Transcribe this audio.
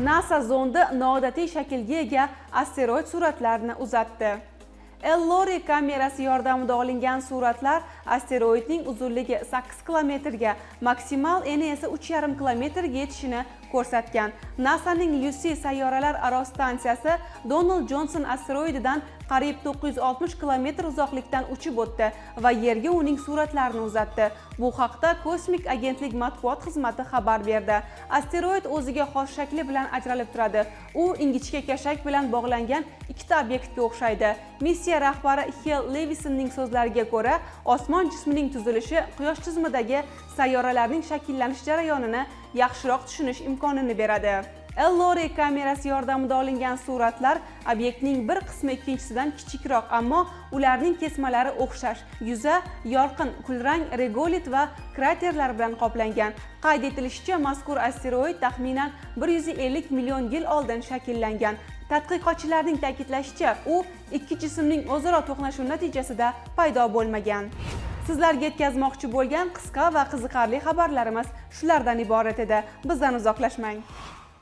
NASA zondi noodatiy shaklga ega asteroid suratlarini uzatdi. LORRI kamerasi yordamida olingan suratlar asteroidning uzunligi 8 kilometrga, maksimal eni esa 3,5 kilometrga yetishini ko'rsatgan. NASAning Lucy sayyoralar aro stansiyasi Donald Johnson asteroididan qariyb 960 kilometr uzoqlikdan uchib o'tdi va Yerga uning suratlarini uzatdi. Bu haqda Kosmik agentlik matbuot xizmati xabar berdi. Asteroid o'ziga xos shakli bilan ajralib turadi. U ingichka kashak bilan bog'langan ikkita obyektga o'xshaydi. Missiya rahbari Hal Levisonning so'zlariga ko'ra, osmon jismining tuzilishi Quyosh tizimidagi sayyoralarning shakllanish jarayonini yaxshiroq tushunish imkonini beradi. LORRI kamerasi yordamida olingan suratlar obyektning bir qismi ikkinchisidan kichikroq, ammo ularning kesmalari o'xshash. Yuza yorqin kulrang regolit va kraterlar bilan qoplangan. Qayd etilishicha, mazkur asteroid taxminan 150 million yil oldin shakllangan. Tadqiqotchilarning ta'kidlashicha, u ikki jismning o'zaro to'qnashuvi natijasida paydo bo'lmagan. Sizlarga yetkazmoqchi bo'lgan qisqa va qiziqarli xabarlarimiz shulardan iborat edi. Bizdan uzoqlashmang.